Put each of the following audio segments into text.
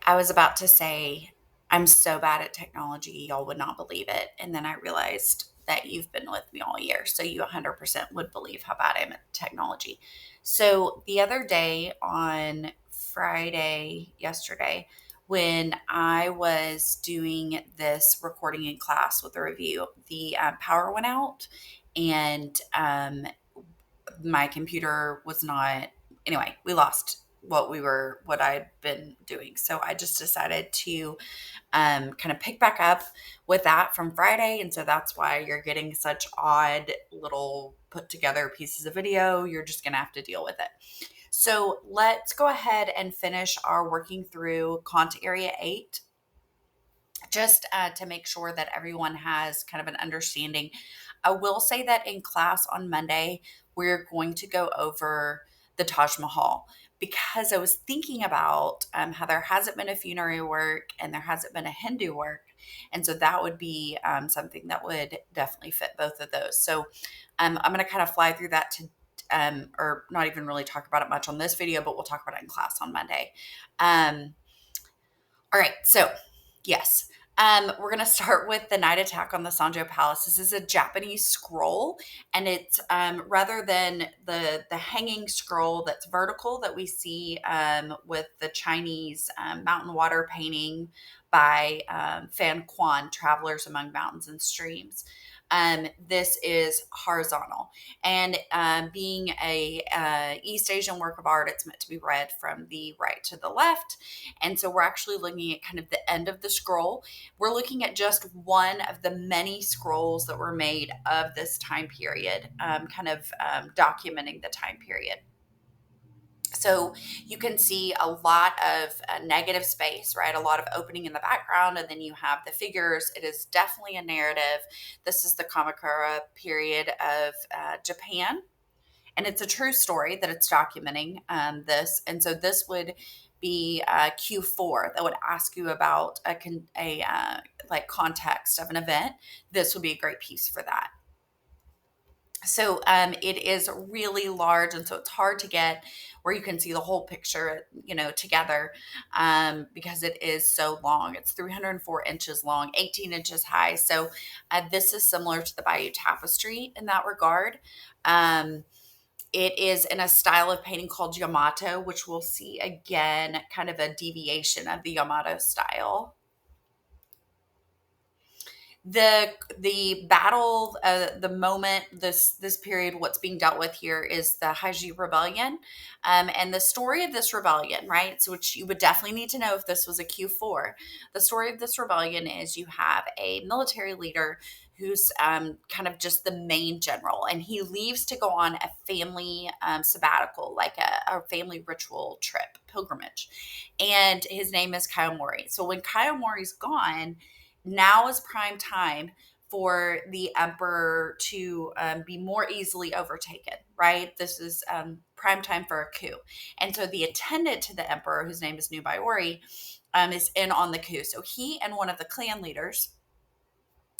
I was about to say, I'm so bad at technology, y'all would not believe it. And then I realized that you've been with me all year. So you 100% would believe how bad I am at technology. So the other day on Friday, yesterday, when I was doing this recording in class with a review, the power went out and my computer was not, anyway, we lost what I'd been doing. So I just decided to kind of pick back up with that from Friday. And so that's why you're getting such odd little put together pieces of video. You're just going to have to deal with it. So let's go ahead and finish our working through Kant Area 8, just to make sure that everyone has kind of an understanding. I will say that in class on Monday, we're going to go over the Taj Mahal because I was thinking about how there hasn't been a funerary work and there hasn't been a Hindu work. And so that would be something that would definitely fit both of those. So I'm going to kind of fly through that or not even really talk about it much on this video, but we'll talk about it in class on Monday. Um, all right. So, yes. We're going to start with the night attack on the Sanjo Palace. This is a Japanese scroll, and it's rather than the hanging scroll that's vertical that we see with the Chinese mountain water painting by Fan Quan, Travelers Among Mountains and Streams. This is horizontal, and being a East Asian work of art, it's meant to be read from the right to the left. And so we're actually looking at kind of the end of the scroll. We're looking at just one of the many scrolls that were made of this time period, documenting the time period. So you can see a lot of negative space, right? A lot of opening in the background, and then you have the figures. It is definitely a narrative. This is the Kamakura period of Japan, and it's a true story that it's documenting this. And so this would be Q4 that would ask you about like context of an event. This would be a great piece for that. So it is really large, and so it's hard to get where you can see the whole picture, together, because it is so long. It's 304 inches long, 18 inches high. So this is similar to the Bayeux Tapestry in that regard. It is in a style of painting called Yamato, which we'll see again, kind of a deviation of the Yamato style. The battle, the moment, this period, what's being dealt with here is the Haiji Rebellion, and the story of this rebellion, right? So, which you would definitely need to know if this was a Q4. The story of this rebellion is you have a military leader who's kind of just the main general, and he leaves to go on a family sabbatical, like a family ritual trip, pilgrimage, and his name is Kayomori. So when Kayomori's gone, now is prime time for the emperor to be more easily overtaken, right? This is prime time for a coup. And so the attendant to the emperor, whose name is Nubayori, is in on the coup. So he and one of the clan leaders,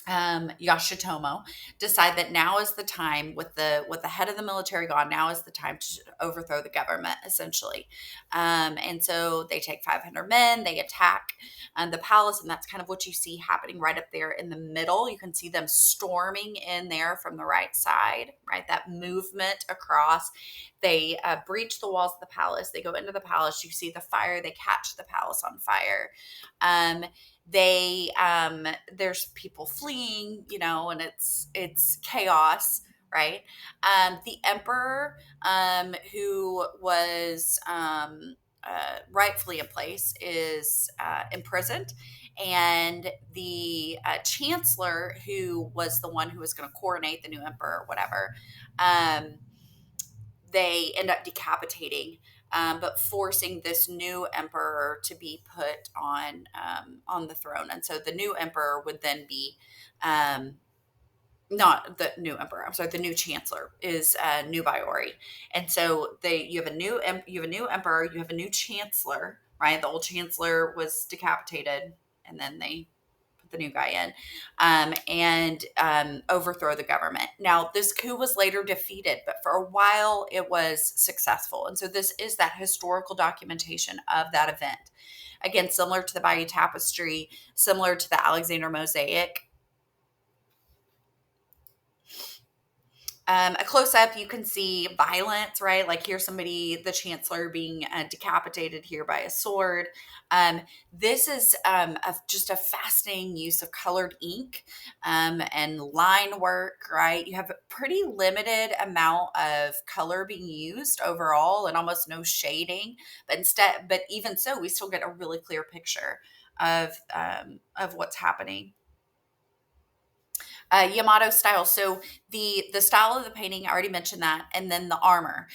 Yashitomo, decide that now is the time, with the head of the military gone. Now is the time to overthrow the government, essentially. And so they take 500 men. They attack the palace, and that's kind of what you see happening right up there in the middle. You can see them storming in there from the right side, right? That movement across. They breach the walls of the palace. They go into the palace. You see the fire. They catch the palace on fire. There's people fleeing, and it's chaos, right? The emperor, who was rightfully in place, is imprisoned, and the chancellor, who was the one who was going to coronate the new emperor or whatever, um, they end up decapitating, but forcing this new emperor to be put on the throne. And so the new emperor would then be, not the new emperor. I'm sorry, the new chancellor is Nubayori. And so you have a new emperor, you have a new chancellor, right? The old chancellor was decapitated, and then they put the new guy in, and overthrow the government. Now, this coup was later defeated, but for a while it was successful. And so this is that historical documentation of that event. Again, similar to the Bayeux Tapestry, similar to the Alexander Mosaic. A close up, you can see violence, right? Like here's somebody, the chancellor, being decapitated here by a sword. This is just a fascinating use of colored ink and line work, right? You have a pretty limited amount of color being used overall, and almost no shading. But even so, we still get a really clear picture of what's happening. Yamato style. So the style of the painting, I already mentioned that, and then the armor.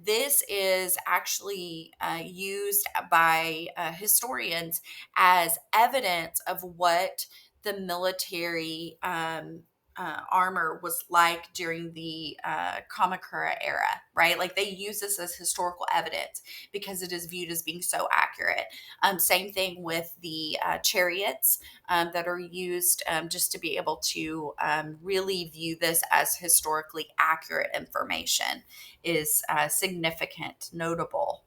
This is actually used by historians as evidence of what the military armor was like during the Kamakura era, right? Like they use this as historical evidence because it is viewed as being so accurate. Same thing with the chariots that are used just to be able to really view this as historically accurate information is significant, notable.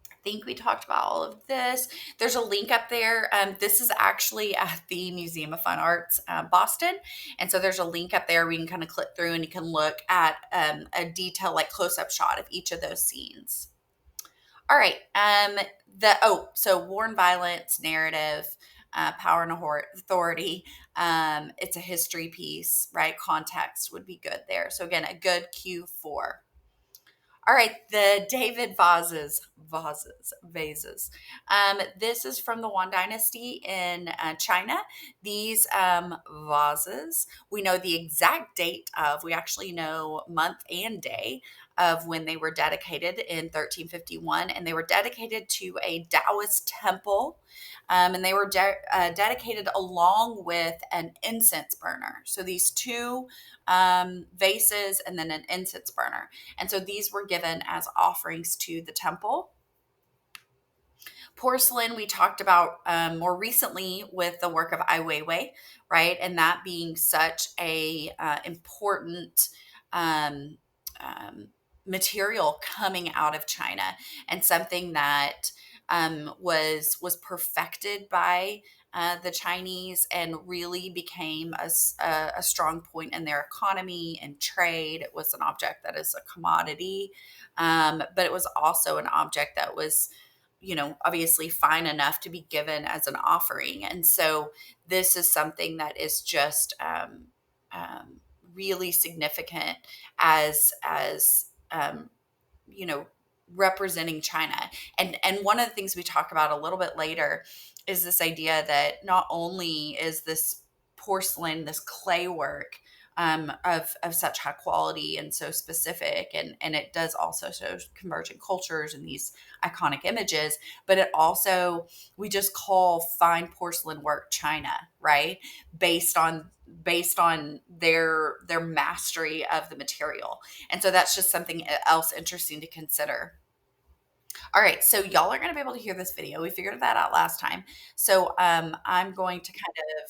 I think we talked about all of this. There's a link up there. This is actually at the Museum of Fine Arts, Boston. And so there's a link up there where you can kind of click through and you can look at a detailed, like close up shot of each of those scenes. All right. So war and violence narrative, power and authority. It's a history piece, right? Context would be good there. So again, a good cue for. All right, the David vases. This is from the Yuan Dynasty in China. These vases, we know the exact date of, we actually know month and day of when they were dedicated in 1351, and they were dedicated to a Taoist temple. And they were dedicated along with an incense burner. So these two vases and then an incense burner. And so these were given as offerings to the temple. Porcelain, we talked about more recently with the work of Ai Weiwei, right? And that being such a important material coming out of China, and something that was perfected by the Chinese and really became a strong point in their economy and trade. It was an object that is a commodity, but it was also an object that was, obviously fine enough to be given as an offering. And so this is something that is just really significant as you know, representing China. And one of the things we talk about a little bit later is this idea that not only is this porcelain, this clay work of such high quality and so specific, and it does also show convergent cultures and these iconic images, but it also, we just call fine porcelain work China, right? Based on their mastery of the material. And so that's just something else interesting to consider. All right, so y'all are going to be able to hear this video. We figured that out last time. So I'm going to kind of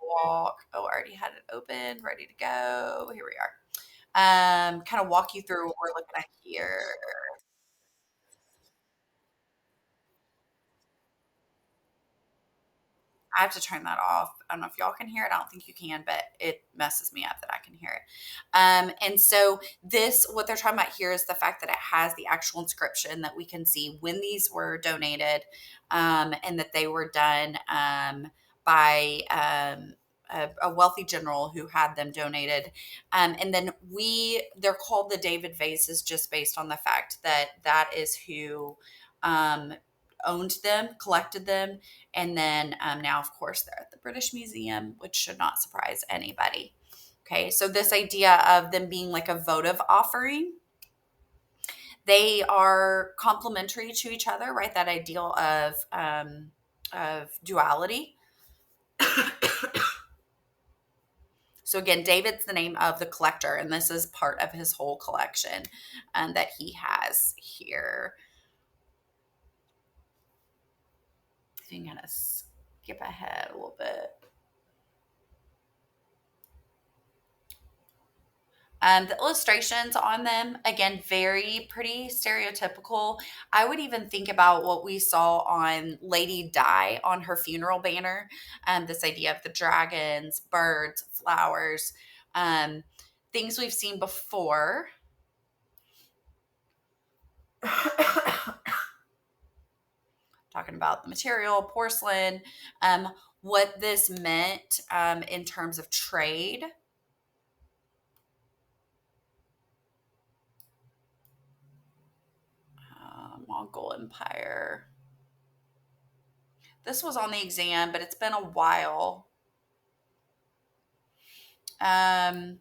walk. Oh, I already had it open, ready to go. Here we are. Kind of walk you through what we're looking at here. I have to turn that off. I don't know if y'all can hear it. I don't think you can, but it messes me up that I can hear it. And so this, what they're talking about here is the fact that it has the actual inscription that we can see when these were donated, and that they were done by a wealthy general who had them donated. And then they're called the David vases just based on the fact that that is who owned them, collected them, and then now, of course, they're at the British Museum, which should not surprise anybody. Okay, so this idea of them being like a votive offering, they are complementary to each other, right? That ideal of duality. So again, David's the name of the collector, and this is part of his whole collection that he has here. I think skip ahead a little bit. The illustrations on them, again, very pretty stereotypical. I would even think about what we saw on Lady Di on her funeral banner. This idea of the dragons, birds, flowers, um, things we've seen before. Talking about the material, porcelain, what this meant in terms of trade. Mongol Empire. This was on the exam, but it's been a while. Um,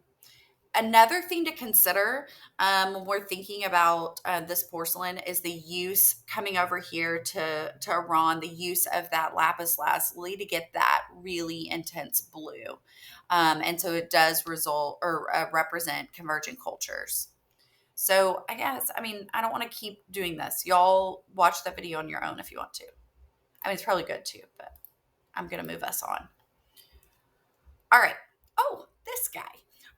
Another thing to consider when we're thinking about this porcelain is the use coming over here to Iran, the use of that lapis lazuli to get that really intense blue. And so it does result or represent convergent cultures. So I guess, I mean, I don't want to keep doing this. Y'all watch the video on your own if you want to. I mean, it's probably good too, but I'm going to move us on. All right. Oh, this guy.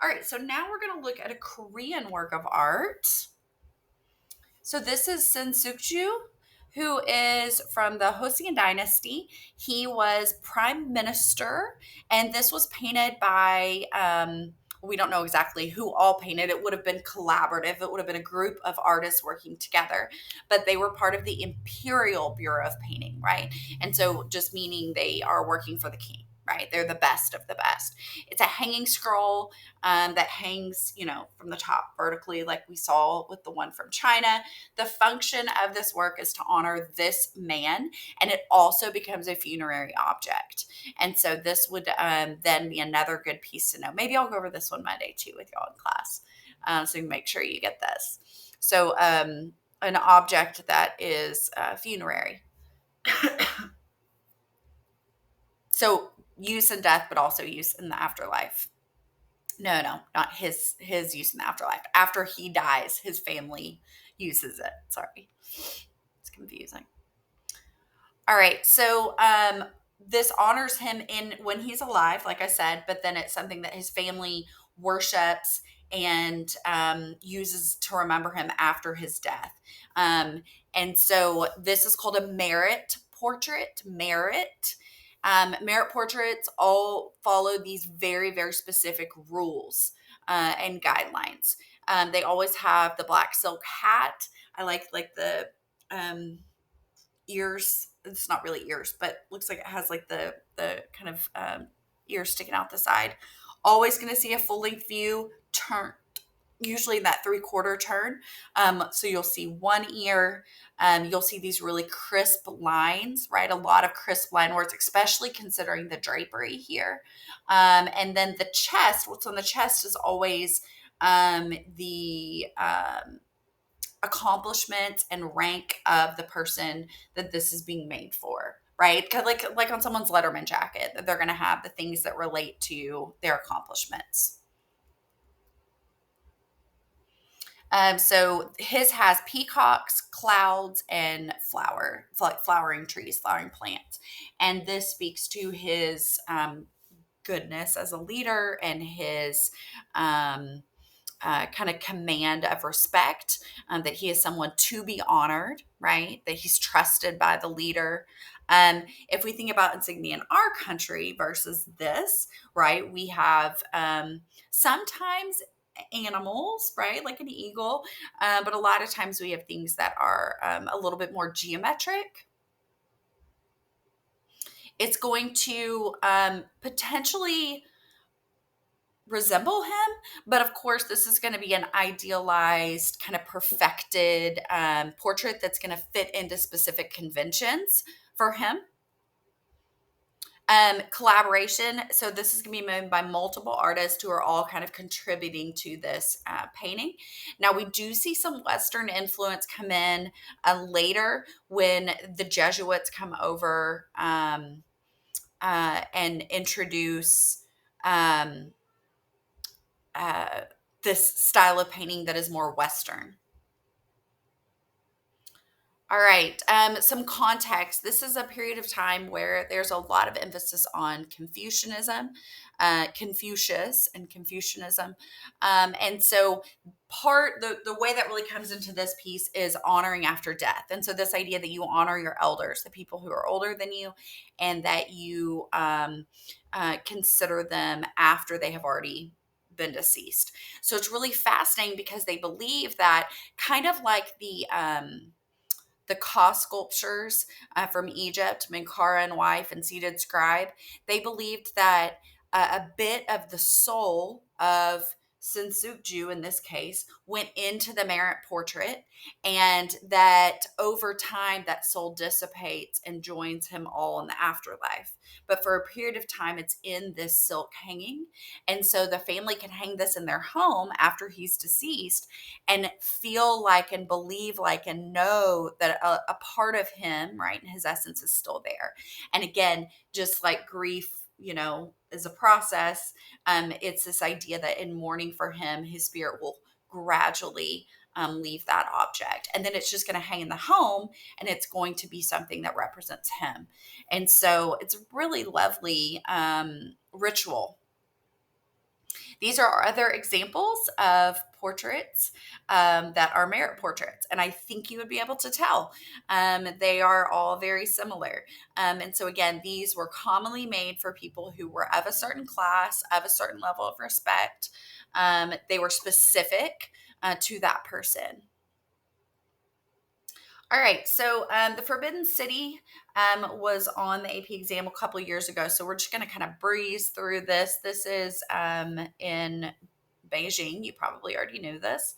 All right. So now we're going to look at a Korean work of art. So this is Seonsukju, who is from the Joseon dynasty. He was prime minister, and this was painted by, we don't know exactly who all painted. It would have been collaborative. It would have been a group of artists working together, but they were part of the Imperial Bureau of Painting, right? And so just meaning they are working for the king. Right, they're the best of the best. It's a hanging scroll that hangs, from the top vertically, like we saw with the one from China. The function of this work is to honor this man, and it also becomes a funerary object. And so this would then be another good piece to know. Maybe I'll go over this one Monday too with y'all in class, so you make sure you get this. So an object that is funerary. So use in death, but also use in the afterlife. No, not his use in the afterlife. After he dies, his family uses it. Sorry. It's confusing. All right. So this honors him in when he's alive, like I said, but then it's something that his family worships and uses to remember him after his death. And so this is called a merit portrait. Merit portraits all follow these very, very specific rules and guidelines. They always have the black silk hat. I like the ears. It's not really ears, but looks like it has like the kind of ears sticking out the side. Always going to see a full length view turn, usually that 3/4 turn. So you'll see one ear. You'll see these really crisp lines, right? A lot of crisp line words, especially considering the drapery here. And then the chest, what's on the chest is always the accomplishment and rank of the person that this is being made for, right? Because like on someone's Letterman jacket, they're going to have the things that relate to their accomplishments. So his has peacocks, clouds, and flowering trees, flowering plants. And this speaks to his goodness as a leader and his kind of command of respect, that he is someone to be honored, right? That he's trusted by the leader. If we think about insignia in our country versus this, right, we have sometimes animals, right, like an eagle, but a lot of times we have things that are a little bit more geometric. It's going to potentially resemble him, but of course this is going to be an idealized, kind of perfected portrait that's going to fit into specific conventions for him. Collaboration. So this is going to be made by multiple artists who are all kind of contributing to this painting. Now we do see some Western influence come in later when the Jesuits come over and introduce this style of painting that is more Western. All right. Some context. This is a period of time where there's a lot of emphasis on Confucianism, Confucius, and Confucianism, and so the way that really comes into this piece is honoring after death, and so this idea that you honor your elders, the people who are older than you, and that you consider them after they have already been deceased. So it's really fascinating because they believe that kind of like the Ka sculptures from Egypt, Menkaure and wife and seated scribe, they believed that a bit of the soul of Sensuju, in this case, went into the Merit portrait, and that over time that soul dissipates and joins him all in the afterlife. But for a period of time, it's in this silk hanging. And so the family can hang this in their home after he's deceased and feel like and believe like and know that a part of him, right, and his essence is still there. And again, just like grief, is a process. It's this idea that in mourning for him, his spirit will gradually leave that object. And then it's just going to hang in the home, and it's going to be something that represents him. And so it's a really lovely ritual. These are other examples of portraits that are Merit portraits, and I think you would be able to tell. They are all very similar. And so, again, these were commonly made for people who were of a certain class, of a certain level of respect. They were specific to that person. All right, so the Forbidden City was on the AP exam a couple years ago, so we're just going to kind of breeze through this. This is in Beijing. You probably already knew this.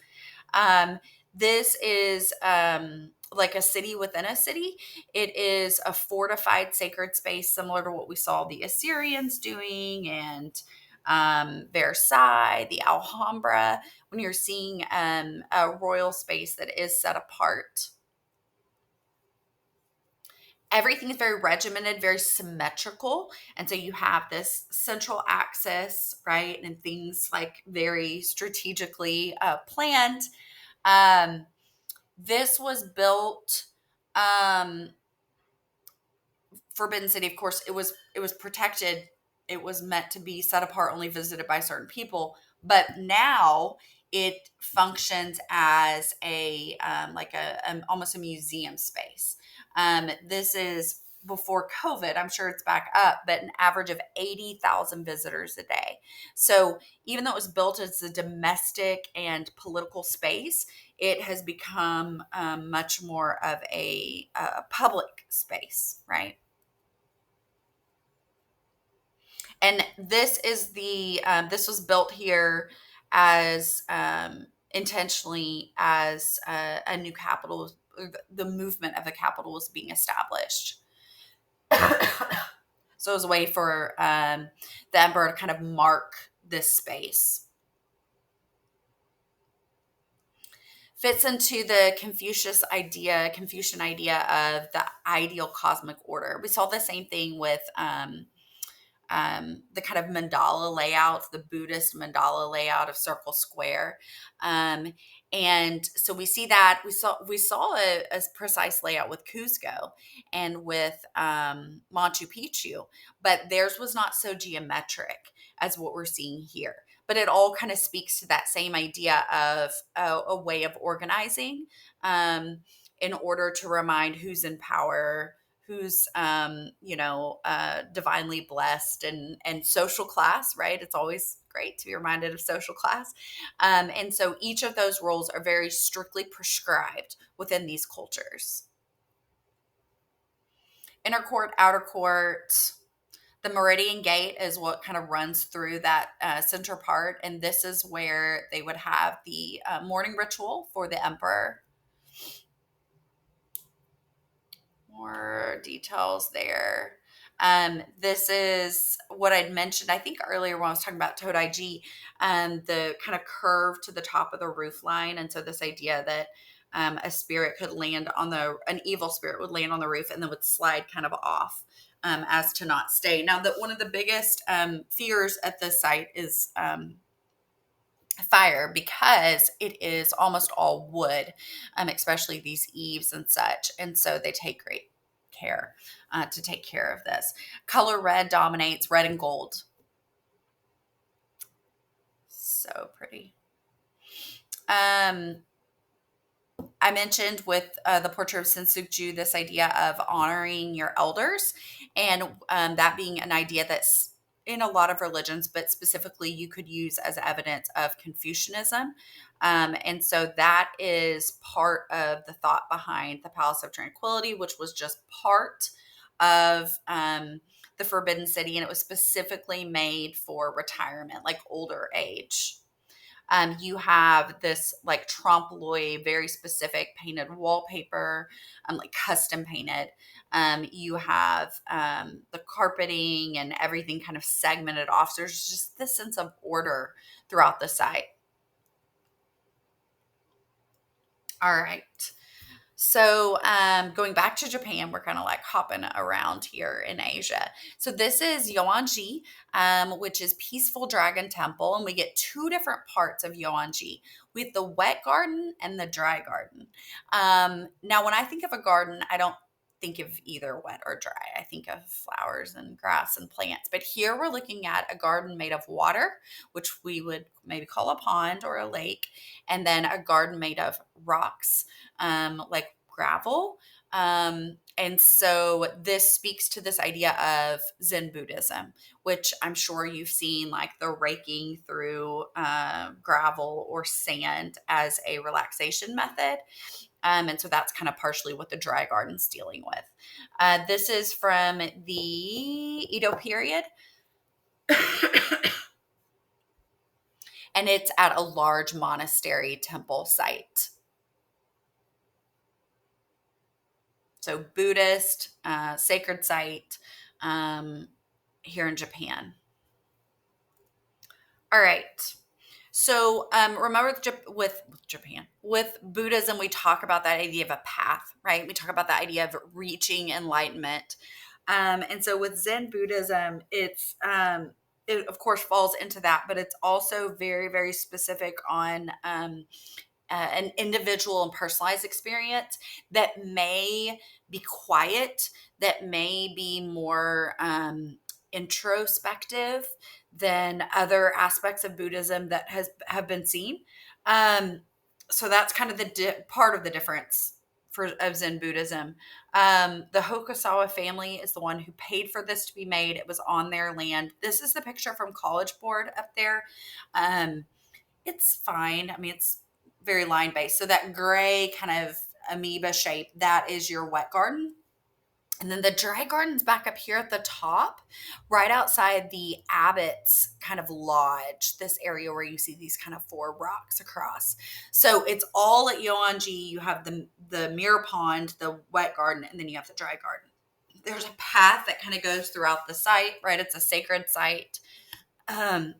Um, this is like a city within a city. It is a fortified sacred space, similar to what we saw the Assyrians doing, and Versailles, the Alhambra. When you're seeing a royal space that is set apart, everything is very regimented, very symmetrical. And so you have this central axis, right? And things like very strategically planned. This was built, um, Forbidden City, of course, it was protected. It was meant to be set apart, only visited by certain people. But now it functions as a like almost a museum space. This is before COVID. I'm sure it's back up, but an average of 80,000 visitors a day. So even though it was built as a domestic and political space, it has become much more of a public space, right? And this was built here as intentionally as a new capital. The movement of a capital was being established. So it was a way for the emperor to kind of mark this space. Fits into the Confucian idea of the ideal cosmic order. We saw the same thing with the kind of mandala layout, the Buddhist mandala layout of Circle Square. And so we see that we saw a precise layout with Cusco and with Machu Picchu, but theirs was not so geometric as what we're seeing here. But it all kind of speaks to that same idea of a way of organizing in order to remind who's in power, who's divinely blessed, and social class, right? It's always great to be reminded of social class. And so each of those roles are very strictly prescribed within these cultures. Inner court, outer court. The Meridian Gate is what kind of runs through that center part, and this is where they would have the morning ritual for the emperor. More details there. This is what I'd mentioned, I think earlier when I was talking about Todaiji, the kind of curve to the top of the roof line. And so this idea that a spirit could land an evil spirit would land on the roof and then would slide kind of off as to not stay. Now, one of the biggest fears at this site is fire because it is almost all wood, especially these eaves and such. And so they take great care to take care of this. Color red dominates, red and gold. So pretty. Um, I mentioned with the portrait of Sensuju this idea of honoring your elders, and that being an idea that's in a lot of religions, but specifically you could use as evidence of Confucianism. And so that is part of the thought behind the Palace of Tranquility, which was just part of the Forbidden City, and it was specifically made for retirement, like older age. You have this like trompe l'oeil, very specific painted wallpaper, like custom painted. You have the carpeting and everything kind of segmented off. So there's just this sense of order throughout the site. All right. So, going back to Japan, we're kind of like hopping around here in Asia. So this is Yoanji, which is Peaceful Dragon Temple, and we get two different parts of Yoanji. We have the wet garden and the dry garden. Now, when I think of a garden, I don't think of either wet or dry. I think of flowers and grass and plants. But here we're looking at a garden made of water, which we would maybe call a pond or a lake, and then a garden made of rocks, like gravel. And so this speaks to this idea of Zen Buddhism, which I'm sure you've seen, like the raking through gravel or sand as a relaxation method. And so that's kind of partially what the dry garden's dealing with. This is from the Edo period, and it's at a large monastery temple site. So Buddhist sacred site here in Japan. All right. So remember with Japan, with Buddhism, we talk about that idea of a path, right? We talk about the idea of reaching enlightenment. And so with Zen Buddhism, it of course falls into that, but it's also very, very specific on an individual and personalized experience that may be quiet, that may be more introspective than other aspects of Buddhism that have been seen. Um, so that's kind of the part of the difference of Zen Buddhism. The Hokusawa family is the one who paid for this to be made. It was on their land. This is the picture from College Board up there. It's fine. I mean, it's very line based. So that gray kind of amoeba shape, that is your wet garden. And then the dry garden's back up here at the top, right outside the abbot's kind of lodge, this area where you see these kind of four rocks across. So it's all at Yoanji. You have the mirror pond, the wet garden, and then you have the dry garden. There's a path that kind of goes throughout the site, right? It's a sacred site. Um,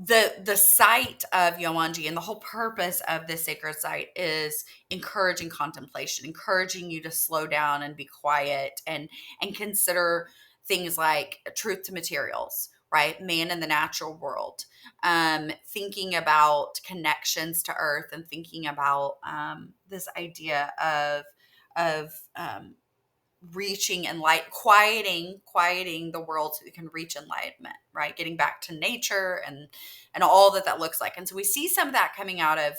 the site of Yoanji and the whole purpose of this sacred site is encouraging contemplation, encouraging you to slow down and be quiet and consider things like truth to materials, right? Man in the natural world, thinking about connections to earth and thinking about this idea of reaching and light quieting the world so we can reach enlightenment, right? Getting back to nature and all that looks like. And so we see some of that coming out of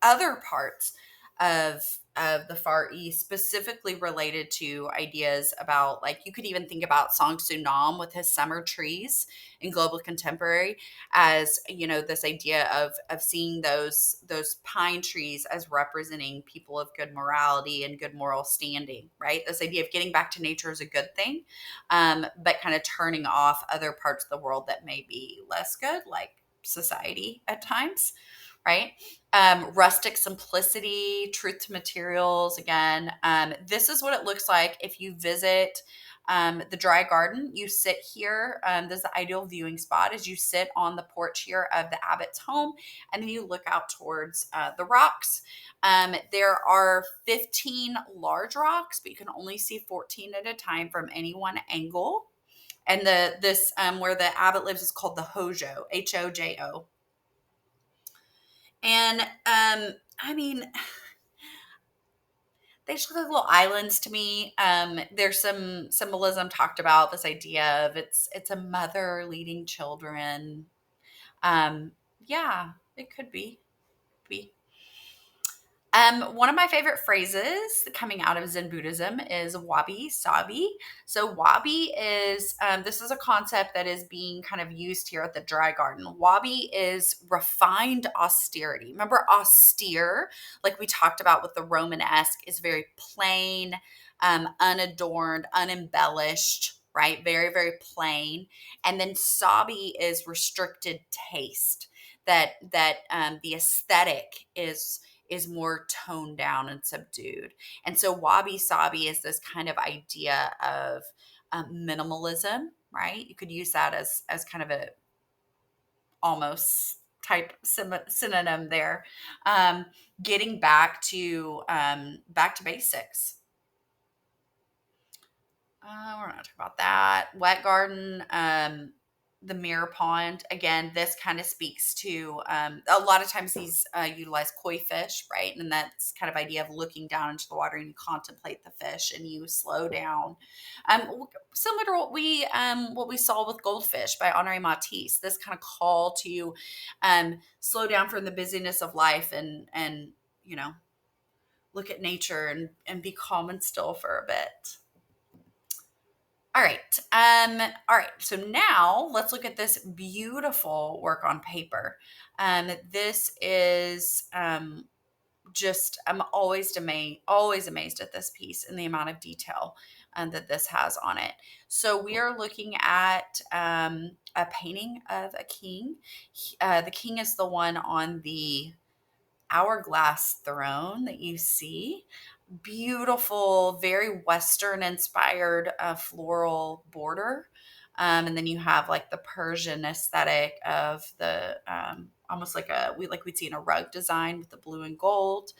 other parts of the Far East, specifically related to ideas about, like, you could even think about Song Soo Nam with his summer trees in Global Contemporary, as this idea of seeing those pine trees as representing people of good morality and good moral standing, right? This idea of getting back to nature is a good thing, but kind of turning off other parts of the world that may be less good, like society at times, right? Rustic simplicity, truth to materials. Again, this is what it looks like if you visit the dry garden. You sit here. This is the ideal viewing spot as you sit on the porch here of the abbot's home, and then you look out towards the rocks. There are 15 large rocks, but you can only see 14 at a time from any one angle. And this where the abbot lives is called the Hojo, Hojo. And I mean, they just look like little islands to me. There's some symbolism talked about this idea of it's a mother leading children. Um, yeah, it could be. One of my favorite phrases coming out of Zen Buddhism is wabi sabi. So wabi is this is a concept that is being kind of used here at the Dry Garden. Wabi is refined austerity. Remember, austere, like we talked about with the Romanesque, is very plain, unadorned, unembellished. Right, very very plain. And then sabi is restricted taste. That the aesthetic is more toned down and subdued. And so wabi sabi is this kind of idea of minimalism, right? You could use that as kind of a almost type synonym there. Getting back to basics. We're not talking about that. Wet garden, the mirror pond. Again, this kind of speaks to a lot of times these utilize koi fish, right? And that's kind of idea of looking down into the water and you contemplate the fish and you slow down. Similar to what we saw with Goldfish by Henri Matisse. This kind of call to slow down from the busyness of life and look at nature and be calm and still for a bit. All right. All right. So now let's look at this beautiful work on paper. This is just I'm always amazed at this piece and the amount of detail that this has on it. So we are looking at a painting of a king. The king is the one on the hourglass throne that you see. Beautiful, very Western inspired floral border. And then you have like the Persian aesthetic of the almost like we'd see in a rug design with the blue and gold.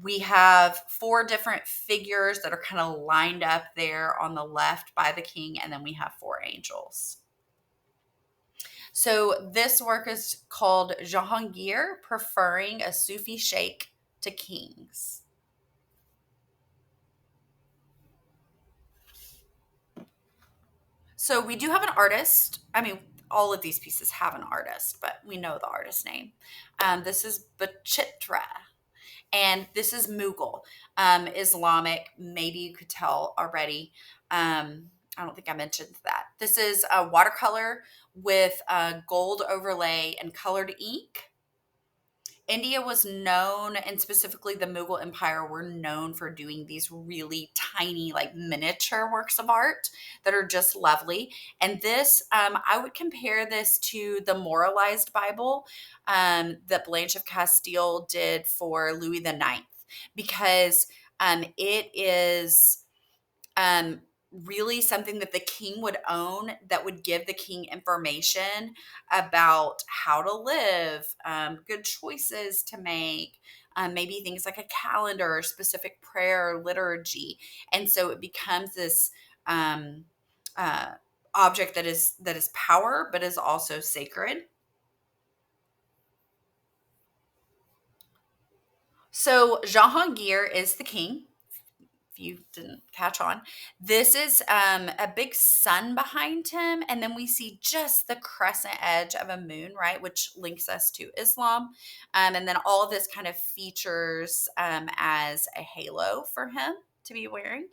We have four different figures that are kind of lined up there on the left by the king, and then we have four angels. So this work is called Jahangir Preferring a Sufi Sheikh to Kings. So we do have an artist. I mean, all of these pieces have an artist, but we know the artist name. This is Bachitra, and this is Mughal, Islamic. Maybe you could tell already. I don't think I mentioned that. This is a watercolor with gold overlay and colored ink. India was known, and specifically the Mughal Empire were known for doing these really tiny, like miniature works of art that are just lovely. And this, I would compare this to the Moralized Bible that Blanche of Castile did for Louis the Ninth, because it is really something that the king would own, that would give the king information about how to live, good choices to make, maybe things like a calendar or specific prayer or liturgy. And so it becomes this uh, object that is power, but is also sacred. So Jahangir is the king. If you didn't catch on, this is a big sun behind him, and then we see just the crescent edge of a moon, right, which links us to Islam. And then all of this kind of features as a halo for him to be wearing.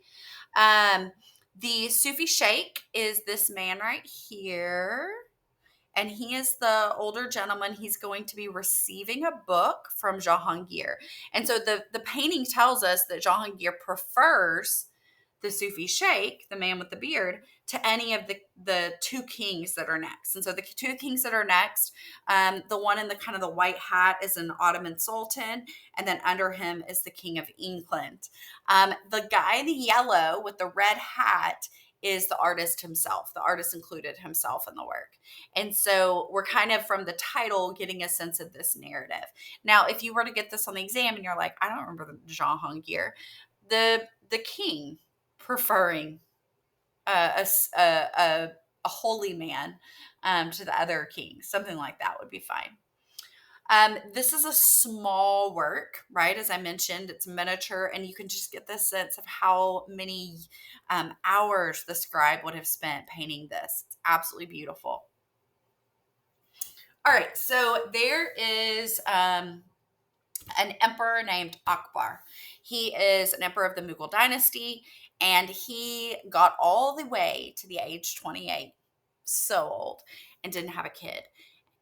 The Sufi Sheikh is this man right here. And he is the older gentleman. He's going to be receiving a book from Jahangir. And so the painting tells us that Jahangir prefers the Sufi Sheikh, the man with the beard, to any of the two kings that are next. And so the two kings that are next, the one in the kind of the white hat is an Ottoman sultan, and then under him is the King of England. The guy in the yellow with the red hat is the artist himself. The artist included himself in the work. And so we're kind of from the title getting a sense of this narrative. Now, if you were to get this on the exam and you're like, I don't remember the Jahangir, the king preferring a holy man to the other king. Something like that would be fine. This is a small work, right? As I mentioned, it's miniature, and you can just get the sense of how many hours the scribe would have spent painting this. It's absolutely beautiful. All right, so there is an emperor named Akbar. He is an emperor of the Mughal dynasty, and he got all the way to the age 28, so old, and didn't have a kid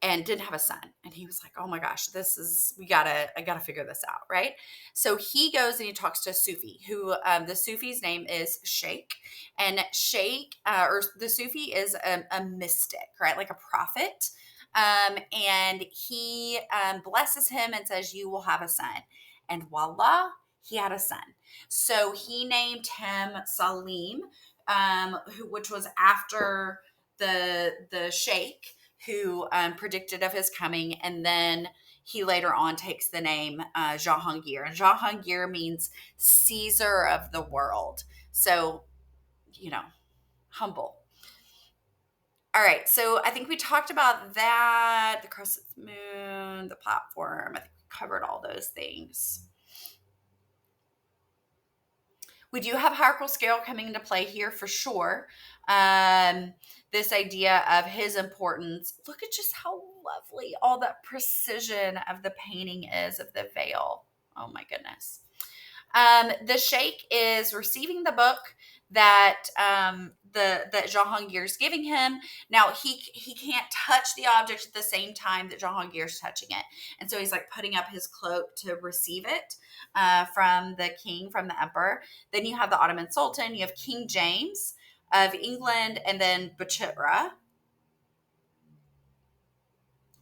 and didn't have a son. And he was like, oh my gosh, I gotta figure this out, right? So he goes and he talks to a Sufi who, the Sufi's name is Sheikh. And Sheikh, or the Sufi is a mystic, right? Like a prophet. And he blesses him and says, you will have a son. And voila, he had a son. So he named him Salim, which was after the Sheikh who predicted of his coming, and then he later on takes the name Jahangir. And Jahangir means Caesar of the world. So, you know, humble. All right, so I think we talked about that, the crescent moon, the platform. I think we covered all those things. We do have hierarchical scale coming into play here for sure. This idea of his importance. Look at just how lovely all that precision of the painting is of the veil. Oh my goodness. The sheikh is receiving the book that that Jahangir is giving him. Now he can't touch the object at the same time that Jahangir is touching it, and so he's like putting up his cloak to receive it from the king, from the emperor. Then you have the Ottoman Sultan. You have King James of England, and then Bachitra.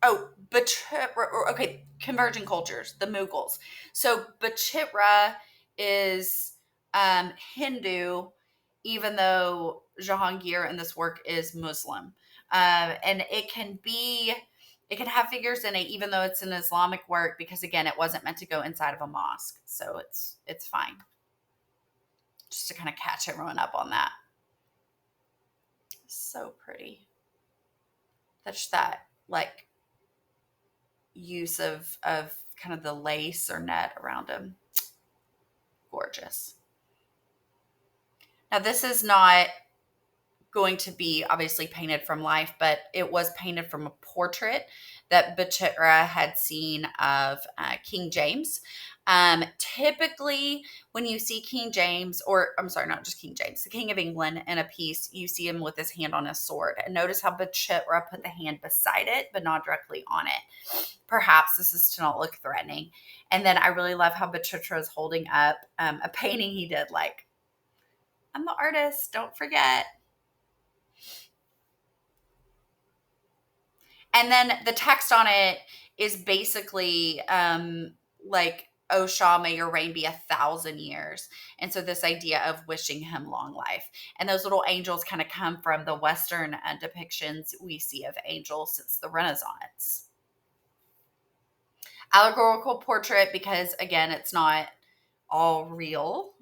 Oh, Bachitra. Okay, converging cultures, the Mughals. So Bachitra is Hindu, even though Jahangir in this work is Muslim. And it can have figures in it, even though it's an Islamic work, because again, it wasn't meant to go inside of a mosque. So it's fine. Just to kind of catch everyone up on that. So pretty. That's that like use of kind of the lace or net around them. Gorgeous. Now this is not going to be obviously painted from life, but it was painted from a portrait that Bachitra had seen of King James. Typically, when you see King James, or I'm sorry, not just King James, the King of England in a piece, you see him with his hand on his sword. And notice how Bachitra put the hand beside it, but not directly on it. Perhaps this is to not look threatening. And then I really love how Bachitra is holding up a painting he did, like, I'm the artist, don't forget. And then the text on it is basically like, oh, Shah, may your reign be 1,000 years. And so this idea of wishing him long life. And those little angels kind of come from the Western depictions we see of angels since the Renaissance. Allegorical portrait, because again, it's not all real.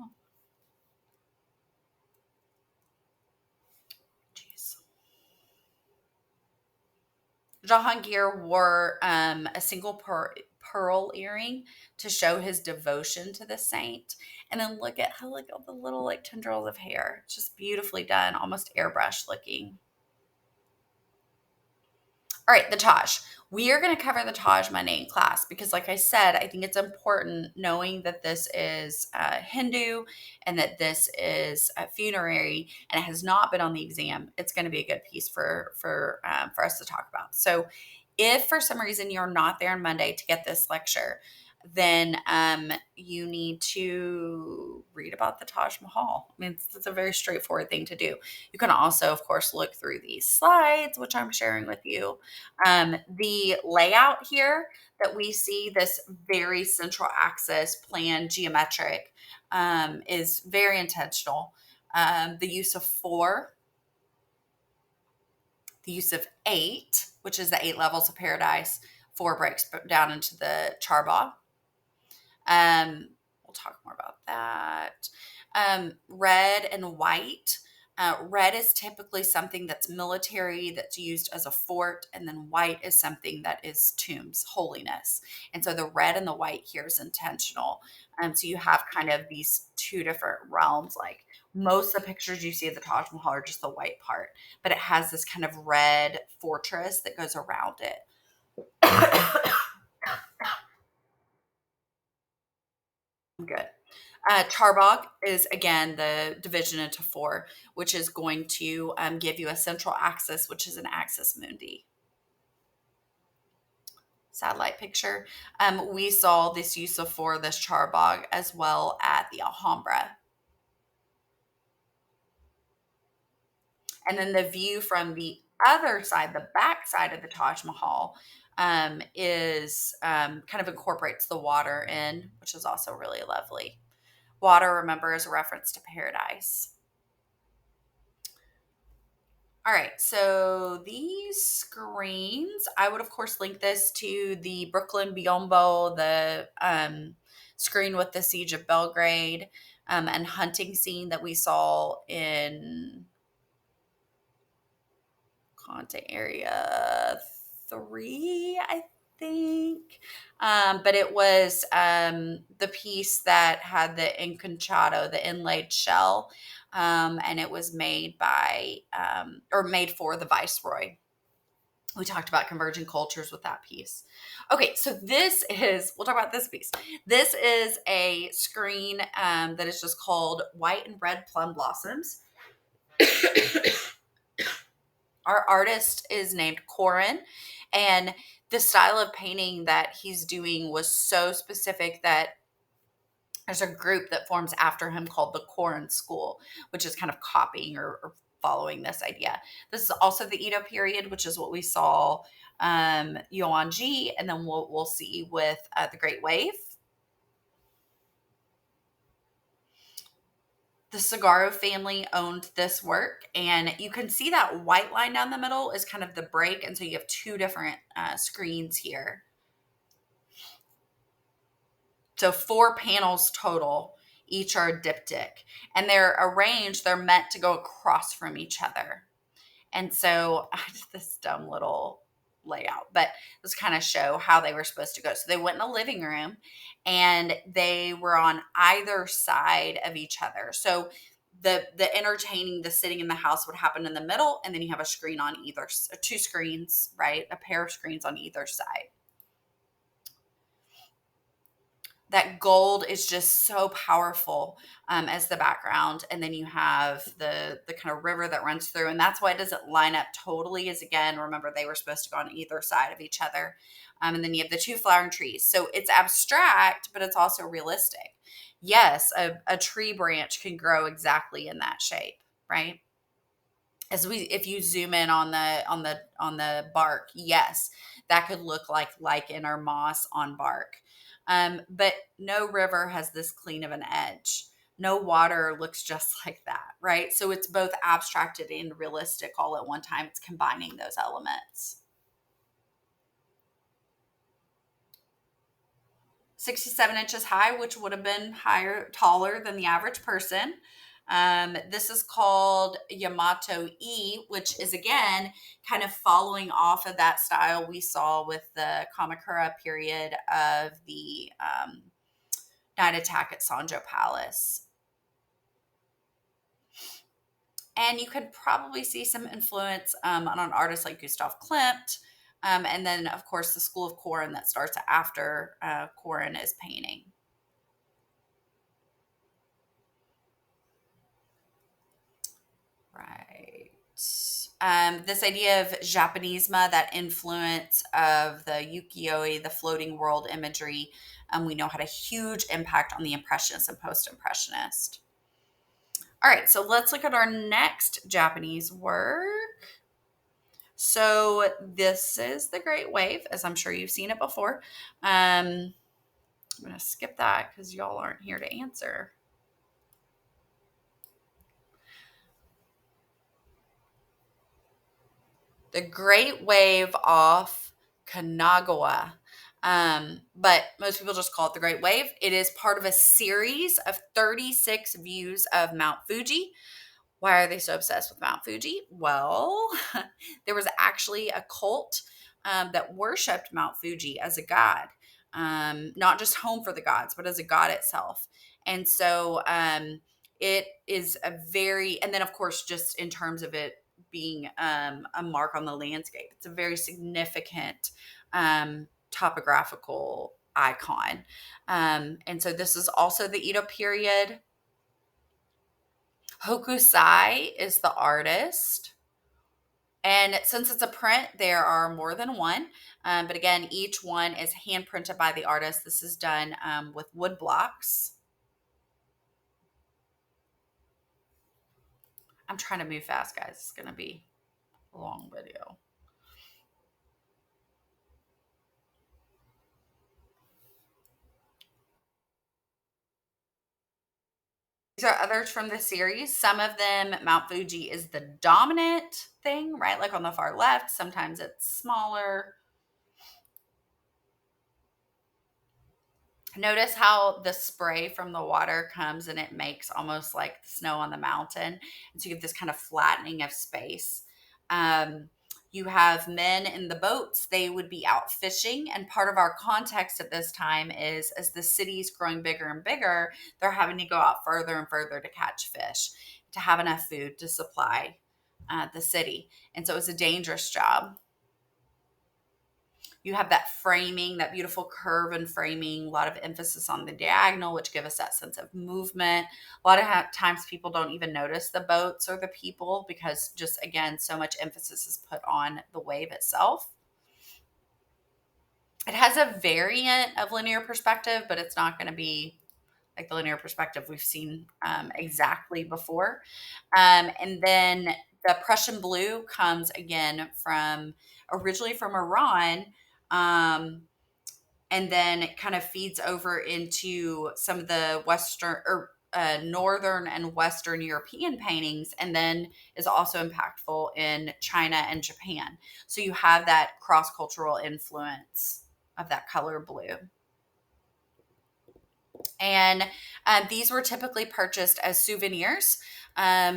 Jahangir wore a single pearl earring to show his devotion to the saint. And then look at all the little like tendrils of hair. It's just beautifully done, almost airbrush looking. All right, the Taj. We are going to cover the Taj Monday in class because, like I said, I think it's important knowing that this is Hindu and that this is funerary and it has not been on the exam. It's going to be a good piece for us to talk about. So, if for some reason you're not there on Monday to get this lecture, then you need to read about the Taj Mahal. I mean, it's a very straightforward thing to do. You can also, of course, look through these slides, which I'm sharing with you. The layout here that we see, this very central axis plan geometric, is very intentional. The use of 4, the use of 8, which is the 8 levels of paradise, 4 breaks down into the Charbagh. We'll talk more about that. Red and white Red is typically something that's military, that's used as a fort, and then white is something that is tombs, holiness. And so the red and the white here is intentional. So you have kind of these two different realms. Like most of the pictures you see of the Taj Mahal are just the white part, but it has this kind of red fortress that goes around it. Good. Charbagh is again the division into four, which is going to give you a central axis, which is an axis mundi satellite picture. We saw this use of four, this Charbagh, as well at the Alhambra. And then the view from the other side, the back side of the Taj Mahal, is kind of incorporates the water in, which is also really lovely. Water, remember, is a reference to paradise. All right, so these screens, I would of course link this to the Brooklyn Biombo, the screen with the Siege of Belgrade, and hunting scene that we saw in content area 3, I think. But it was the piece that had the encanchado, the inlaid shell, and it was made by or made for the viceroy. We talked about converging cultures with that piece. Okay, so this is, we'll talk about this piece. This is a screen that is just called White and Red Plum Blossoms. Our artist is named Corin, and the style of painting that he's doing was so specific that there's a group that forms after him called the Corin School, which is kind of copying or following this idea. This is also the Edo period, which is what we saw Yuan-Ji, and then we'll see with the Great Wave. The Sagaro family owned this work, and you can see that white line down the middle is kind of the break, and so you have two different screens here. So 4 panels total, each are a diptych, and they're arranged, they're meant to go across from each other. And so I did this dumb little layout, but let's kind of show how they were supposed to go. So they went in a living room and they were on either side of each other. So the entertaining, the sitting in the house would happen in the middle, and then you have a screen on either, 2 screens, right? A pair of screens on either side. That gold is just so powerful as the background, and then you have the kind of river that runs through, and that's why it doesn't line up totally. Is again, remember they were supposed to go on either side of each other, and then you have the 2 flowering trees. So it's abstract, but it's also realistic. Yes, a tree branch can grow exactly in that shape, right? If you zoom in on the bark, yes, that could look like lichen or moss on bark. But no river has this clean of an edge. No water looks just like that, right? So it's both abstracted and realistic all at one time. It's combining those elements. 67 inches high, which would have been taller than the average person. This is called Yamato E, which is again kind of following off of that style we saw with the Kamakura period of the night attack at Sanjo Palace. And you could probably see some influence on an artist like Gustav Klimt. And then, of course, the School of Corin that starts after Corin is painting. Right. This idea of Japanisma, that influence of the ukiyo-e, the floating world imagery, we know had a huge impact on the Impressionist and Post-Impressionist. All right, so let's look at our next Japanese work. So this is the Great Wave, as I'm sure you've seen it before. I'm going to skip that because y'all aren't here to answer. The Great Wave off Kanagawa. But most people just call it the Great Wave. It is part of a series of 36 views of Mount Fuji, Why are they so obsessed with Mount Fuji? Well, there was actually a cult that worshipped Mount Fuji as a god, not just home for the gods, but as a god itself. And so it is a very, and then of course, just in terms of it being a mark on the landscape, it's a very significant topographical icon. And so this is also the Edo period. Hokusai is the artist. And since it's a print, there are more than one. But again, each one is hand printed by the artist. This is done with wood blocks. I'm trying to move fast, guys. It's going to be a long video. These are others from the series. Some of them, Mount Fuji is the dominant thing, right? Like on the far left. Sometimes it's smaller. Notice how the spray from the water comes and it makes almost like snow on the mountain. And so you get this kind of flattening of space. You have men in the boats. They would be out fishing. And part of our context at this time is as the city's growing bigger and bigger, they're having to go out further and further to catch fish, to have enough food to supply the city. And so it was a dangerous job. You have that framing, that beautiful curve and framing, a lot of emphasis on the diagonal, which give us that sense of movement. A lot of times people don't even notice the boats or the people because just, again, so much emphasis is put on the wave itself. It has a variant of linear perspective, but it's not going to be like the linear perspective we've seen exactly before. And then the Prussian blue comes again originally from Iran. And then it kind of feeds over into some of the Western or Northern and Western European paintings, and then is also impactful in China and Japan. So you have that cross-cultural influence of that color blue. And these were typically purchased as souvenirs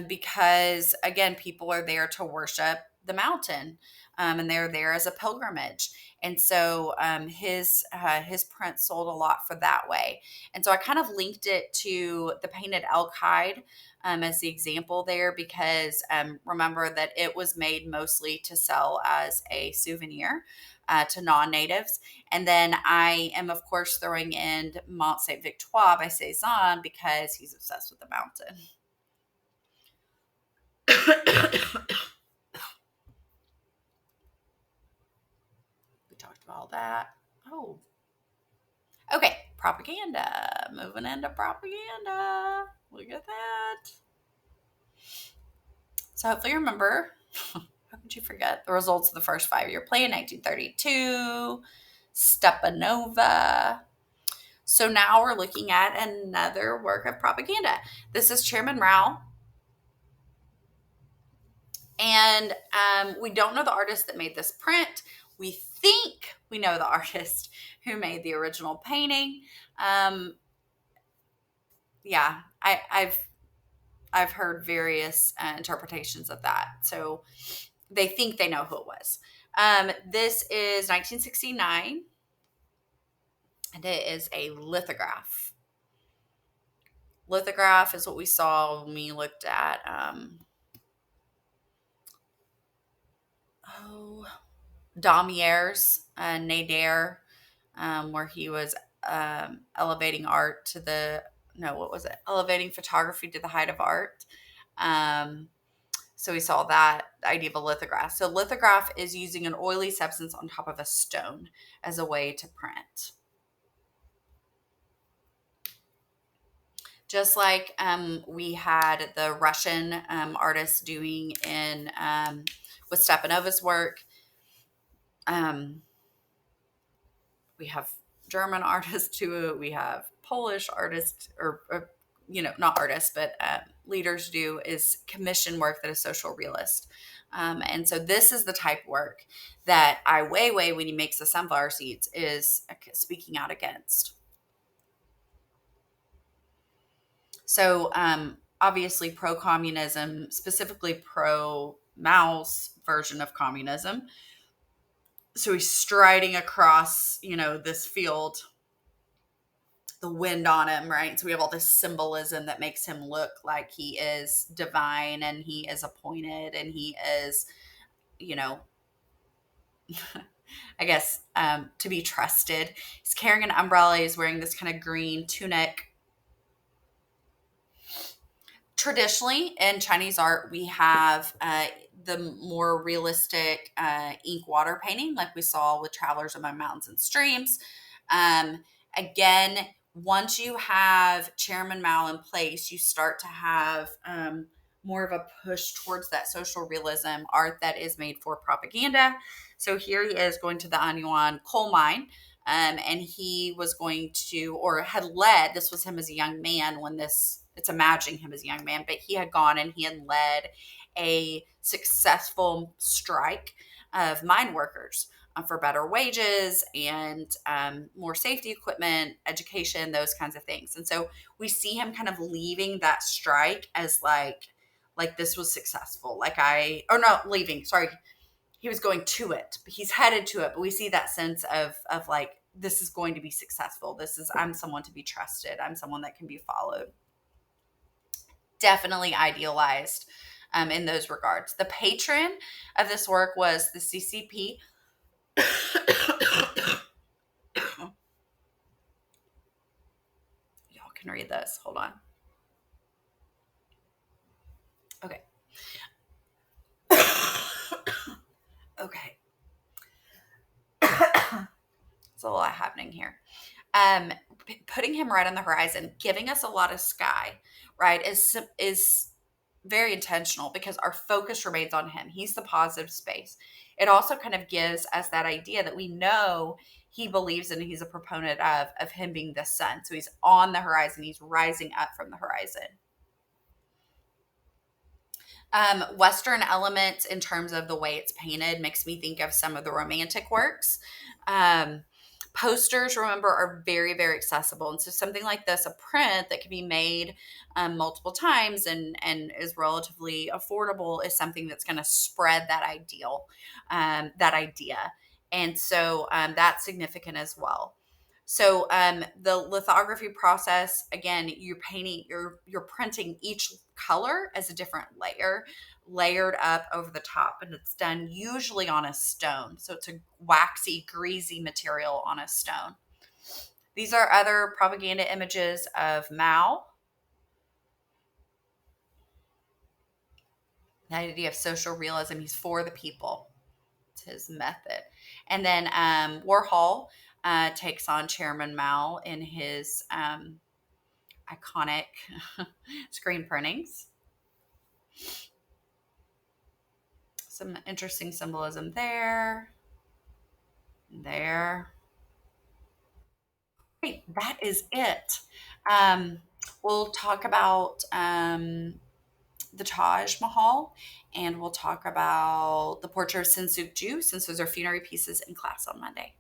because, again, people are there to worship the mountain and they're there as a pilgrimage. And so his print sold a lot for that way. And so I kind of linked it to the painted elk hide as the example there because remember that it was made mostly to sell as a souvenir to non-natives. And then I am, of course, throwing in Mont Saint Victoire by Cezanne because he's obsessed with the mountain. We talked about all that. Oh. Okay, propaganda. Moving into propaganda. Look at that. So hopefully you remember, how could you forget, the results of the first 5-year plan, 1932, Stepanova. So now we're looking at another work of propaganda. This is Chairman Mao. And we don't know the artist that made this print. We think we know the artist who made the original painting. Yeah, I've heard various interpretations of that. So they think they know who it was. This is 1969, and it is a lithograph. Lithograph is what we saw when we looked at Damier's Nadir, where he was elevating art to elevating photography to the height of art. So we saw that idea of a lithograph. So lithograph is using an oily substance on top of a stone as a way to print. Just like we had the Russian artists doing with Stepanova's work. We have German artists too. We have Polish artists, or not artists, but leaders do, is commission work that is social realist. And so this is the type of work that Ai Weiwei, when he makes the sunflower seeds, is speaking out against. So obviously pro-communism, specifically pro-Mao's version of communism. So he's striding across, this field, the wind on him, right? So we have all this symbolism that makes him look like he is divine and he is appointed and he is, you know, I guess, to be trusted. He's carrying an umbrella. He's wearing this kind of green tunic. Traditionally, in Chinese art, we have the more realistic ink water painting, like we saw with Travelers Among Mountains and Streams. Um, Again, once you have Chairman Mao in place, you start to have more of a push towards that social realism art that is made for propaganda. So here he is going to the Anyuan coal mine. And he was going to, or had led, this was him as a young man when this, it's imagining him as a young man, but he had gone and he had led a successful strike of mine workers for better wages and more safety equipment, education, those kinds of things. And so we see him kind of leaving that strike as like this was successful. Or not leaving, sorry, he was going to it, but he's headed to it. But we see that sense of like, this is going to be successful. I'm someone to be trusted. I'm someone that can be followed. Definitely idealized in those regards. The patron of this work was the CCP. Y'all can read this. Hold on. Okay. Okay. It's a lot happening here. Um, Putting him right on the horizon, giving us a lot of sky, right, is very intentional because our focus remains on him. He's the positive space. It also kind of gives us that idea that we know he believes in, he's a proponent of him being the sun. So he's on the horizon. He's rising up from the horizon. Western elements in terms of the way it's painted makes me think of some of the romantic works. Um, Posters, remember, are very, very accessible. And so something like this, a print that can be made multiple times and is relatively affordable, is something that's going to spread that idea. And so that's significant as well. So the lithography process, again, you're printing each color as a different layer, layered up over the top, and it's done usually on a stone. So it's a waxy, greasy material on a stone. These are other propaganda images of Mao. The idea of social realism, he's for the people. It's his method. And then Warhol takes on Chairman Mao in his iconic screen printings. Some interesting symbolism there. There. Great. That is it. Um, we'll talk about the Taj Mahal, and we'll talk about the portrait of Sin Suk Ju, since those are funerary pieces in class on Monday.